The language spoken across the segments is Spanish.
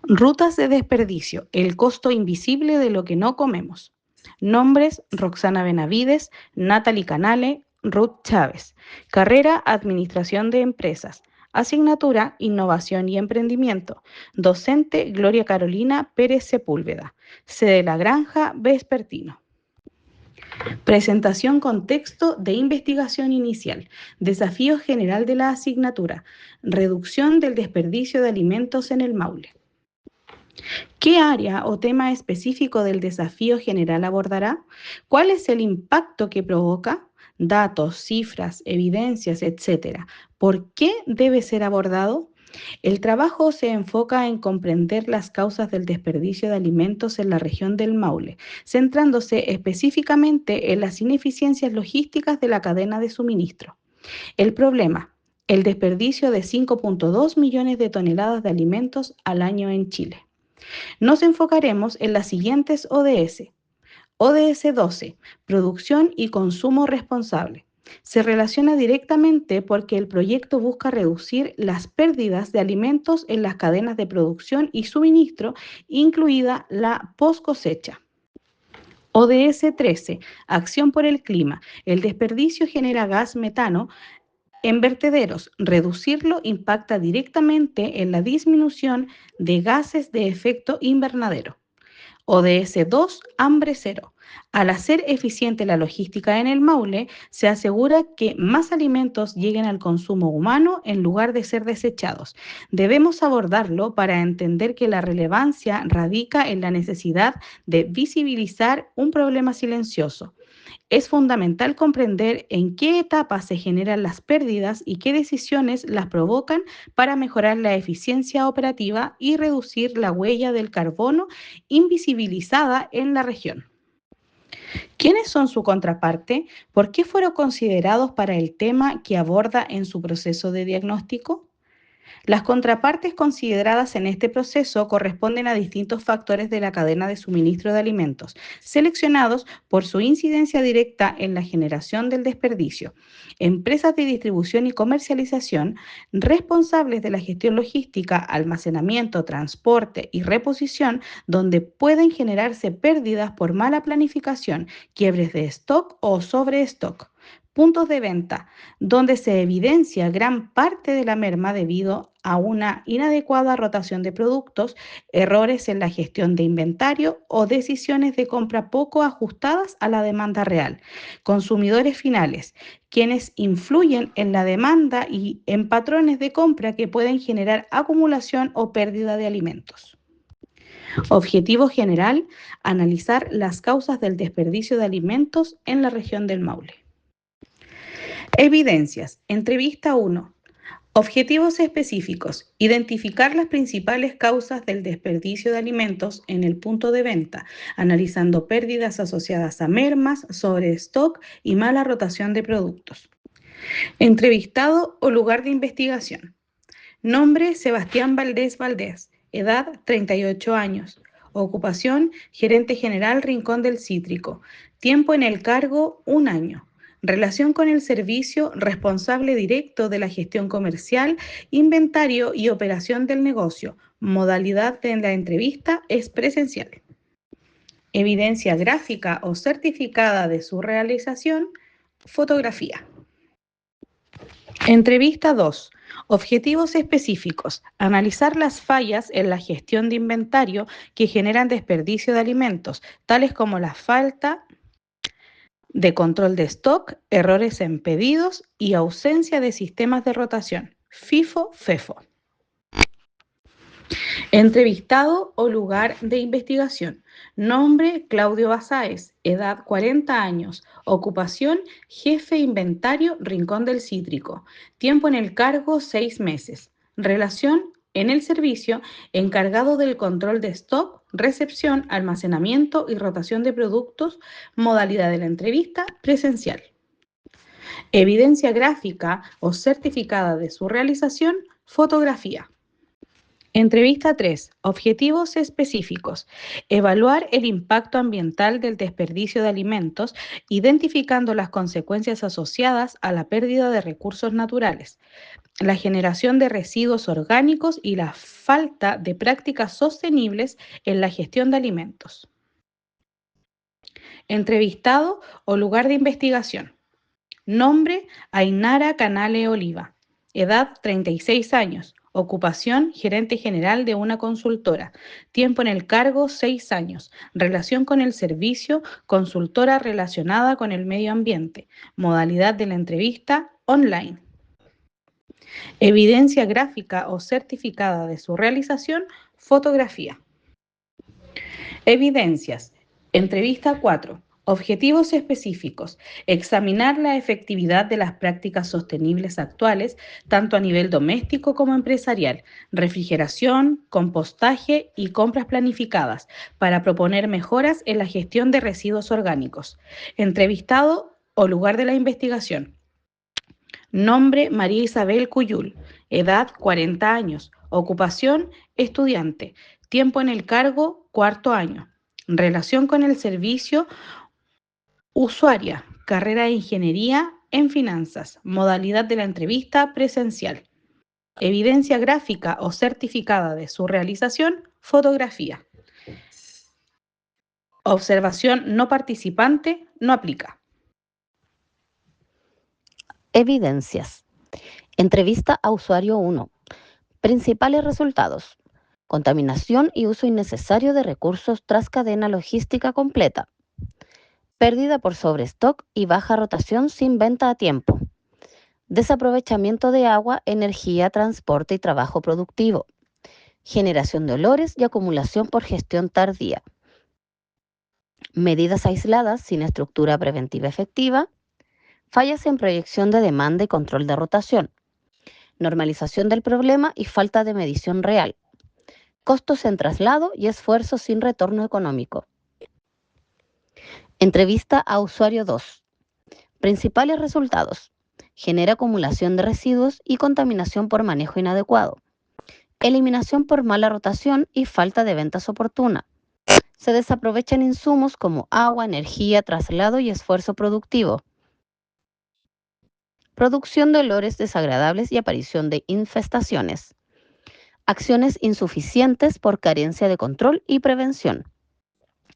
Rutas de desperdicio, el costo invisible de lo que no comemos. Nombres: Roxana Benavides, Natalie Canale, Ruth Chávez. Carrera: Administración de Empresas. Asignatura: Innovación y Emprendimiento. Docente: Gloria Carolina Pérez Sepúlveda. Sede La Granja, Vespertino. Presentación con texto de investigación inicial. Desafío general de la asignatura. Reducción del desperdicio de alimentos en el Maule. ¿Qué área o tema específico del desafío general abordará? ¿Cuál es el impacto que provoca? Datos, cifras, evidencias, etcétera. ¿Por qué debe ser abordado? El trabajo se enfoca en comprender las causas del desperdicio de alimentos en la región del Maule, centrándose específicamente en las ineficiencias logísticas de la cadena de suministro. El problema: el desperdicio de 5,2 millones de toneladas de alimentos al año en Chile. Nos enfocaremos en las siguientes ODS. ODS 12, producción y consumo responsable. Se relaciona directamente porque el proyecto busca reducir las pérdidas de alimentos en las cadenas de producción y suministro, incluida la post cosecha. ODS 13, acción por el clima. El desperdicio genera gas metano en vertederos. Reducirlo impacta directamente en la disminución de gases de efecto invernadero. ODS 2, hambre cero. Al hacer eficiente la logística en el Maule, se asegura que más alimentos lleguen al consumo humano en lugar de ser desechados. Debemos abordarlo para entender que la relevancia radica en la necesidad de visibilizar un problema silencioso. Es fundamental comprender en qué etapa se generan las pérdidas y qué decisiones las provocan para mejorar la eficiencia operativa y reducir la huella del carbono invisibilizada en la región. ¿Quiénes son su contraparte? ¿Por qué fueron considerados para el tema que aborda en su proceso de diagnóstico? Las contrapartes consideradas en este proceso corresponden a distintos factores de la cadena de suministro de alimentos, seleccionados por su incidencia directa en la generación del desperdicio. Empresas de distribución y comercialización responsables de la gestión logística, almacenamiento, transporte y reposición, donde pueden generarse pérdidas por mala planificación, quiebres de stock o sobrestock. Puntos de venta, donde se evidencia gran parte de la merma debido a una inadecuada rotación de productos, errores en la gestión de inventario o decisiones de compra poco ajustadas a la demanda real. Consumidores finales, quienes influyen en la demanda y en patrones de compra que pueden generar acumulación o pérdida de alimentos. Objetivo general: analizar las causas del desperdicio de alimentos en la región del Maule. Evidencias. Entrevista 1. Objetivos específicos: identificar las principales causas del desperdicio de alimentos en el punto de venta, analizando pérdidas asociadas a mermas, sobrestock y mala rotación de productos. Entrevistado o lugar de investigación. Nombre: Sebastián Valdés Valdés. Edad: 38 años. Ocupación: gerente general Rincón del Cítrico. Tiempo en el cargo: 1 año. Relación con el servicio: responsable directo de la gestión comercial, inventario y operación del negocio. Modalidad de la entrevista es presencial. Evidencia gráfica o certificada de su realización: fotografía. Entrevista 2. Objetivos específicos: analizar las fallas en la gestión de inventario que generan desperdicio de alimentos, tales como la falta de control de stock, errores en pedidos y ausencia de sistemas de rotación, FIFO-FEFO. Entrevistado o lugar de investigación. Nombre: Claudio Basáez. Edad: 40 años. Ocupación: jefe inventario Rincón del Cítrico. Tiempo en el cargo: 6 meses. Relación en el servicio: encargado del control de stock, recepción, almacenamiento y rotación de productos. Modalidad de la entrevista: presencial. Evidencia gráfica o certificada de su realización: fotografía. Entrevista 3. Objetivos específicos. Evaluar el impacto ambiental del desperdicio de alimentos, identificando las consecuencias asociadas a la pérdida de recursos naturales, la generación de residuos orgánicos y la falta de prácticas sostenibles en la gestión de alimentos. Entrevistado o lugar de investigación. Nombre: Ainara Canale Oliva. Edad: 36 años. Ocupación: gerente general de una consultora. Tiempo en el cargo: 6 años. Relación con el servicio: consultora relacionada con el medio ambiente. Modalidad de la entrevista: online. Evidencia gráfica o certificada de su realización: fotografía. Evidencias. Entrevista 4. Objetivos específicos. Examinar la efectividad de las prácticas sostenibles actuales, tanto a nivel doméstico como empresarial, refrigeración, compostaje y compras planificadas, para proponer mejoras en la gestión de residuos orgánicos. Entrevistado o lugar de la investigación. Nombre: María Isabel Cuyul. Edad: 40 años. Ocupación: estudiante. Tiempo en el cargo: cuarto año. Relación con el servicio: usuaria. Carrera de ingeniería en finanzas. Modalidad de la entrevista: presencial. Evidencia gráfica o certificada de su realización: fotografía. Observación no participante: no aplica. Evidencias. Entrevista a usuario 1. Principales resultados: contaminación y uso innecesario de recursos tras cadena logística completa. Pérdida por sobrestock y baja rotación sin venta a tiempo. Desaprovechamiento de agua, energía, transporte y trabajo productivo. Generación de olores y acumulación por gestión tardía. Medidas aisladas sin estructura preventiva efectiva. Fallas en proyección de demanda y control de rotación. Normalización del problema y falta de medición real. Costos en traslado y esfuerzo sin retorno económico. Entrevista a usuario 2. Principales resultados: genera acumulación de residuos y contaminación por manejo inadecuado. Eliminación por mala rotación y falta de ventas oportuna. Se desaprovechan insumos como agua, energía, traslado y esfuerzo productivo. Producción de olores desagradables y aparición de infestaciones. Acciones insuficientes por carencia de control y prevención.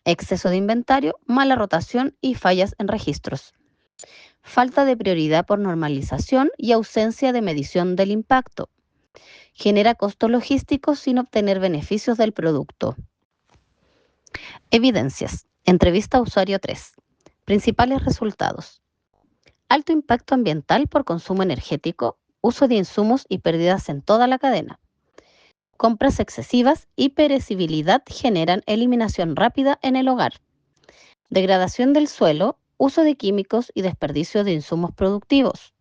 Exceso de inventario, mala rotación y fallas en registros. Falta de prioridad por normalización y ausencia de medición del impacto. Genera costos logísticos sin obtener beneficios del producto. Evidencias. Entrevista a usuario 3. Principales resultados: alto impacto ambiental por consumo energético, uso de insumos y pérdidas en toda la cadena. Compras excesivas y perecibilidad generan eliminación rápida en el hogar. Degradación del suelo, uso de químicos y desperdicio de insumos productivos.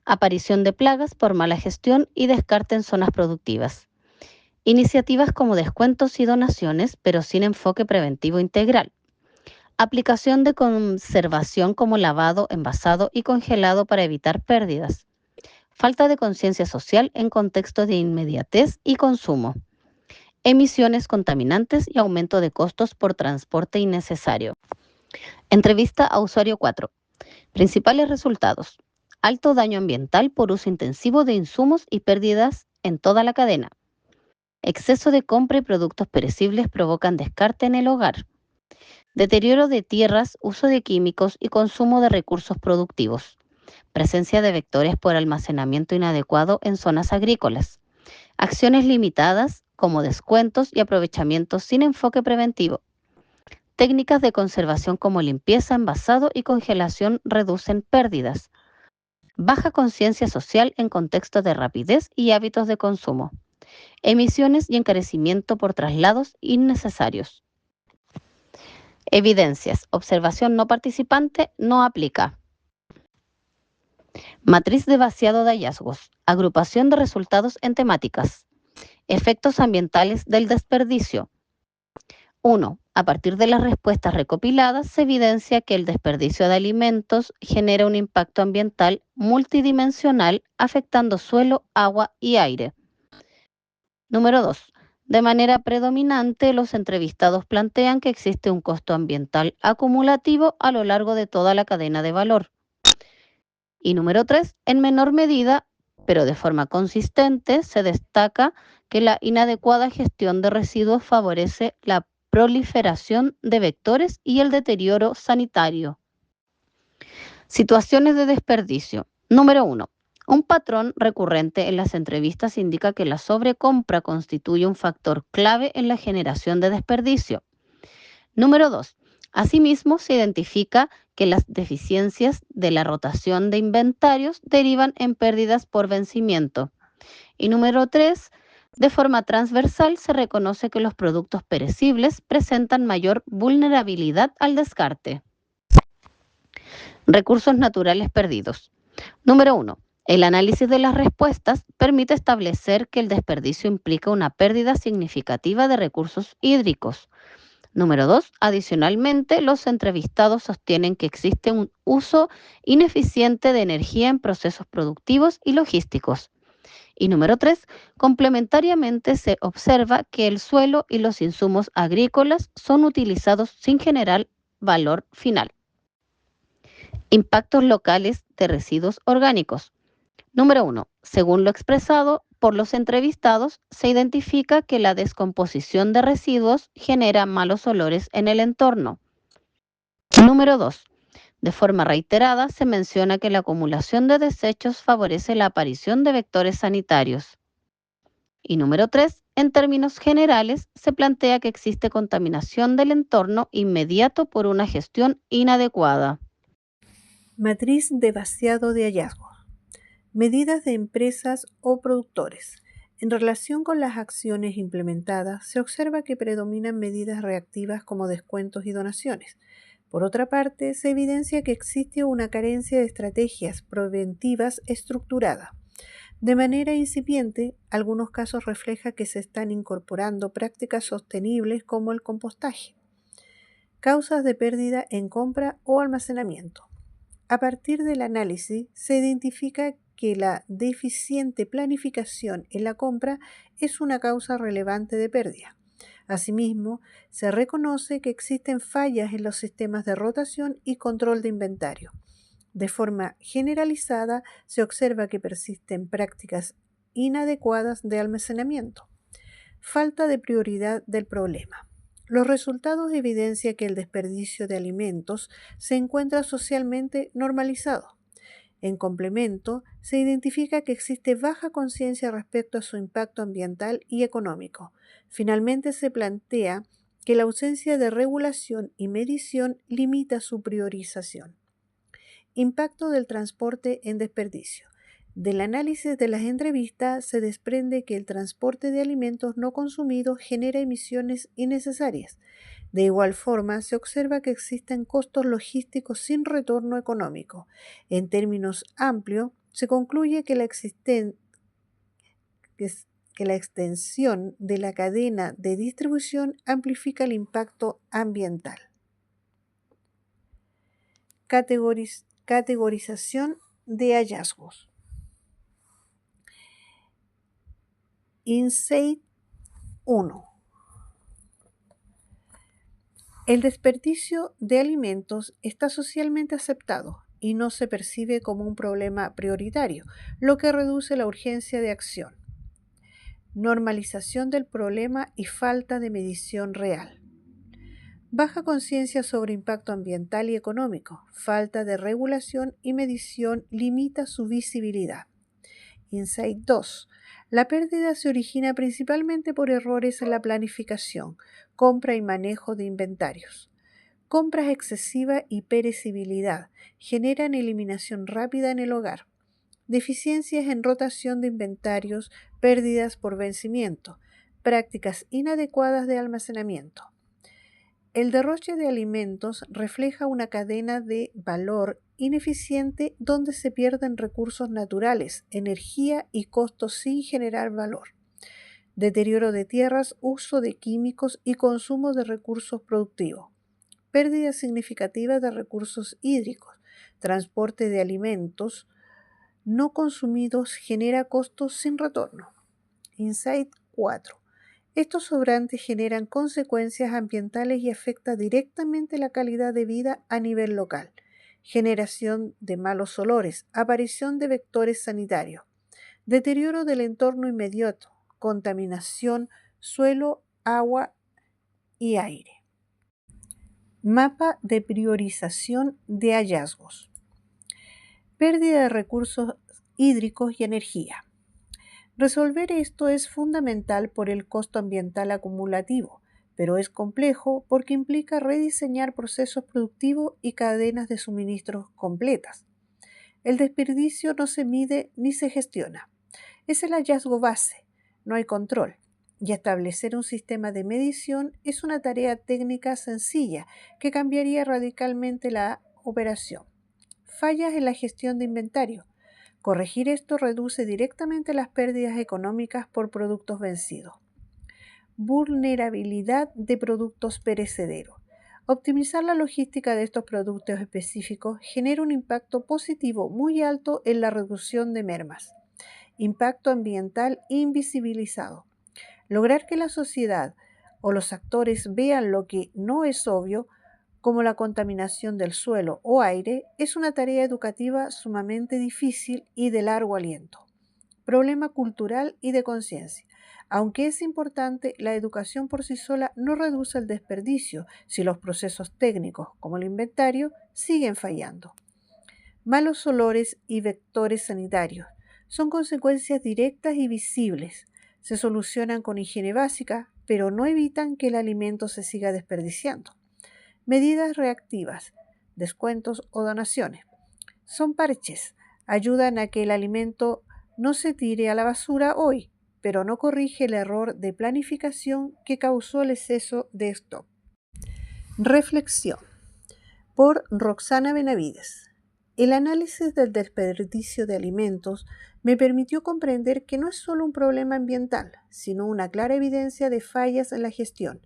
Aparición de plagas por mala gestión y descarte en zonas productivas. Iniciativas como descuentos y donaciones, pero sin enfoque preventivo integral. Aplicación de conservación como lavado, envasado y congelado para evitar pérdidas. Falta de conciencia social en contexto de inmediatez y consumo. Emisiones contaminantes y aumento de costos por transporte innecesario. Entrevista a usuario 4. Principales resultados: alto daño ambiental por uso intensivo de insumos y pérdidas en toda la cadena. Exceso de compra y productos perecibles provocan descarte en el hogar. Deterioro de tierras, uso de químicos y consumo de recursos productivos. Presencia de vectores por almacenamiento inadecuado en zonas agrícolas. Acciones limitadas como descuentos y aprovechamientos sin enfoque preventivo. Técnicas de conservación como limpieza, envasado y congelación reducen pérdidas. Baja conciencia social en contexto de rapidez y hábitos de consumo. Emisiones y encarecimiento por traslados innecesarios. Evidencias. Observación no participante: no aplica. Matriz de vaciado de hallazgos. Agrupación de resultados en temáticas. Efectos ambientales del desperdicio. 1. A partir de las respuestas recopiladas, se evidencia que el desperdicio de alimentos genera un impacto ambiental multidimensional afectando suelo, agua y aire. Número 2. De manera predominante, los entrevistados plantean que existe un costo ambiental acumulativo a lo largo de toda la cadena de valor. Y número 3. En menor medida, pero de forma consistente, se destaca que la inadecuada gestión de residuos favorece la proliferación de vectores y el deterioro sanitario. Situaciones de desperdicio. Número 1. Un patrón recurrente en las entrevistas indica que la sobrecompra constituye un factor clave en la generación de desperdicio. Número 2. Asimismo, se identifica que las deficiencias de la rotación de inventarios derivan en pérdidas por vencimiento. Y número 3. De forma transversal, se reconoce que los productos perecibles presentan mayor vulnerabilidad al descarte. Recursos naturales perdidos. Número 1. El análisis de las respuestas permite establecer que el desperdicio implica una pérdida significativa de recursos hídricos. Número 2. Adicionalmente, los entrevistados sostienen que existe un uso ineficiente de energía en procesos productivos y logísticos. Y número 3. Complementariamente se observa que el suelo y los insumos agrícolas son utilizados sin generar valor final. Impactos locales de residuos orgánicos. Número 1. Según lo expresado por los entrevistados, se identifica que la descomposición de residuos genera malos olores en el entorno. Número 2. De forma reiterada, se menciona que la acumulación de desechos favorece la aparición de vectores sanitarios. Y número 3. En términos generales, se plantea que existe contaminación del entorno inmediato por una gestión inadecuada. Matriz de vaciado de hallazgos. Medidas de empresas o productores. En relación con las acciones implementadas, se observa que predominan medidas reactivas como descuentos y donaciones. Por otra parte, se evidencia que existe una carencia de estrategias preventivas estructuradas. De manera incipiente, algunos casos refleja que se están incorporando prácticas sostenibles como el compostaje. Causas de pérdida en compra o almacenamiento. A partir del análisis, se identifica que la deficiente planificación en la compra es una causa relevante de pérdida. Asimismo, se reconoce que existen fallas en los sistemas de rotación y control de inventario. De forma generalizada, se observa que persisten prácticas inadecuadas de almacenamiento. Falta de prioridad del problema. Los resultados evidencian que el desperdicio de alimentos se encuentra socialmente normalizado. En complemento, se identifica que existe baja conciencia respecto a su impacto ambiental y económico. Finalmente, se plantea que la ausencia de regulación y medición limita su priorización. Impacto del transporte en desperdicio. Del análisis de las entrevistas se desprende que el transporte de alimentos no consumidos genera emisiones innecesarias. De igual forma, se observa que existen costos logísticos sin retorno económico. En términos amplios, se concluye que la extensión de la cadena de distribución amplifica el impacto ambiental. Categorización de hallazgos. Insight 1. El desperdicio de alimentos está socialmente aceptado y no se percibe como un problema prioritario, lo que reduce la urgencia de acción. Normalización del problema y falta de medición real. Baja conciencia sobre impacto ambiental y económico. Falta de regulación y medición limita su visibilidad. Insight 2. La pérdida se origina principalmente por errores en la planificación, compra y manejo de inventarios. Compras excesivas y perecibilidad generan eliminación rápida en el hogar. Deficiencias en rotación de inventarios, pérdidas por vencimiento, prácticas inadecuadas de almacenamiento. El derroche de alimentos refleja una cadena de valor ineficiente donde se pierden recursos naturales, energía y costos sin generar valor. Deterioro de tierras, uso de químicos y consumo de recursos productivos. Pérdida significativa de recursos hídricos. Transporte de alimentos no consumidos genera costos sin retorno. Insight 4. Estos sobrantes generan consecuencias ambientales y afectan directamente la calidad de vida a nivel local. Generación de malos olores, aparición de vectores sanitarios, deterioro del entorno inmediato, contaminación, suelo, agua y aire. Mapa de priorización de hallazgos. Pérdida de recursos hídricos y energía. Resolver esto es fundamental por el costo ambiental acumulativo, pero es complejo porque implica rediseñar procesos productivos y cadenas de suministros completas. El desperdicio no se mide ni se gestiona. Es el hallazgo base, no hay control, y establecer un sistema de medición es una tarea técnica sencilla que cambiaría radicalmente la operación. Fallas en la gestión de inventario. Corregir esto reduce directamente las pérdidas económicas por productos vencidos. Vulnerabilidad de productos perecederos. Optimizar la logística de estos productos específicos genera un impacto positivo muy alto en la reducción de mermas. Impacto ambiental invisibilizado. Lograr que la sociedad o los actores vean lo que no es obvio, como la contaminación del suelo o aire, es una tarea educativa sumamente difícil y de largo aliento. Problema cultural y de conciencia. Aunque es importante, la educación por sí sola no reduce el desperdicio si los procesos técnicos, como el inventario, siguen fallando. Malos olores y vectores sanitarios son consecuencias directas y visibles. Se solucionan con higiene básica, pero no evitan que el alimento se siga desperdiciando. Medidas reactivas, descuentos o donaciones. Son parches, ayudan a que el alimento no se tire a la basura hoy, pero no corrige el error de planificación que causó el exceso de stock. Reflexión. Por Roxana Benavides. El análisis del desperdicio de alimentos me permitió comprender que no es solo un problema ambiental, sino una clara evidencia de fallas en la gestión.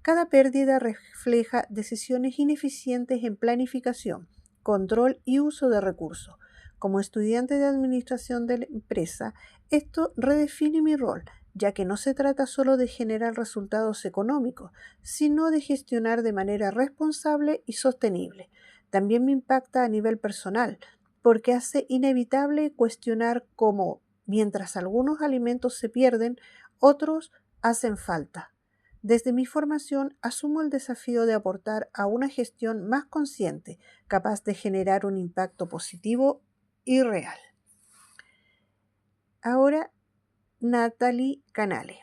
Cada pérdida refleja decisiones ineficientes en planificación, control y uso de recursos. Como estudiante de administración de la empresa, esto redefine mi rol, ya que no se trata solo de generar resultados económicos, sino de gestionar de manera responsable y sostenible. También me impacta a nivel personal, porque hace inevitable cuestionar cómo, mientras algunos alimentos se pierden, otros hacen falta. Desde mi formación asumo el desafío de aportar a una gestión más consciente, capaz de generar un impacto positivo y real. Ahora, Natalie Canale.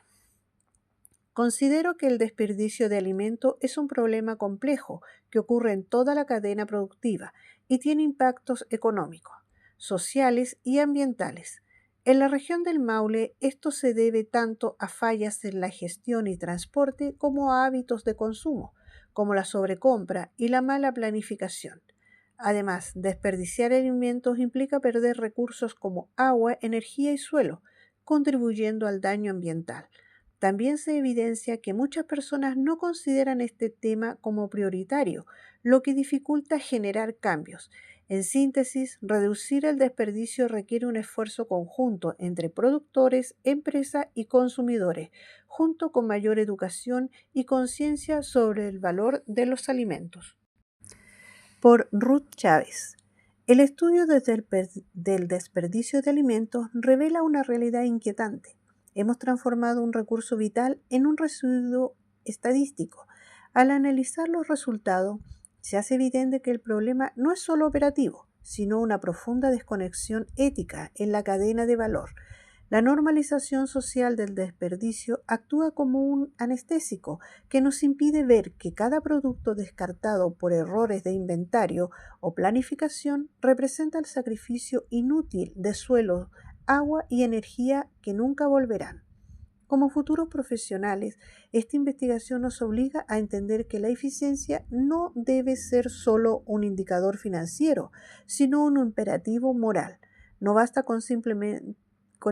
Considero que el desperdicio de alimento es un problema complejo que ocurre en toda la cadena productiva y tiene impactos económicos, sociales y ambientales. En la región del Maule, esto se debe tanto a fallas en la gestión y transporte como a hábitos de consumo, como la sobrecompra y la mala planificación. Además, desperdiciar alimentos implica perder recursos como agua, energía y suelo, contribuyendo al daño ambiental. También se evidencia que muchas personas no consideran este tema como prioritario, lo que dificulta generar cambios. En síntesis, reducir el desperdicio requiere un esfuerzo conjunto entre productores, empresas y consumidores, junto con mayor educación y conciencia sobre el valor de los alimentos. Por Ruth Chávez. El estudio del desperdicio de alimentos revela una realidad inquietante. Hemos transformado un recurso vital en un residuo estadístico. Al analizar los resultados, se hace evidente que el problema no es solo operativo, sino una profunda desconexión ética en la cadena de valor. La normalización social del desperdicio actúa como un anestésico que nos impide ver que cada producto descartado por errores de inventario o planificación representa el sacrificio inútil de suelo, agua y energía que nunca volverán. Como futuros profesionales, esta investigación nos obliga a entender que la eficiencia no debe ser solo un indicador financiero, sino un imperativo moral. No basta con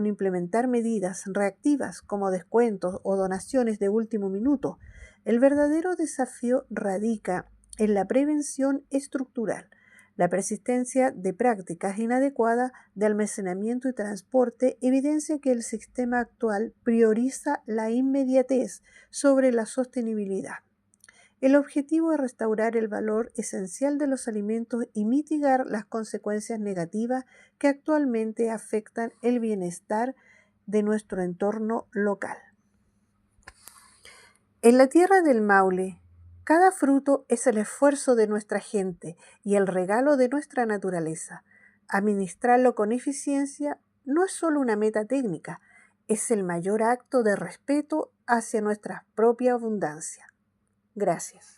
implementar medidas reactivas como descuentos o donaciones de último minuto. El verdadero desafío radica en la prevención estructural. La persistencia de prácticas inadecuadas de almacenamiento y transporte evidencia que el sistema actual prioriza la inmediatez sobre la sostenibilidad. El objetivo es restaurar el valor esencial de los alimentos y mitigar las consecuencias negativas que actualmente afectan el bienestar de nuestro entorno local. En la tierra del Maule, cada fruto es el esfuerzo de nuestra gente y el regalo de nuestra naturaleza. Administrarlo con eficiencia no es solo una meta técnica, es el mayor acto de respeto hacia nuestra propia abundancia. Gracias.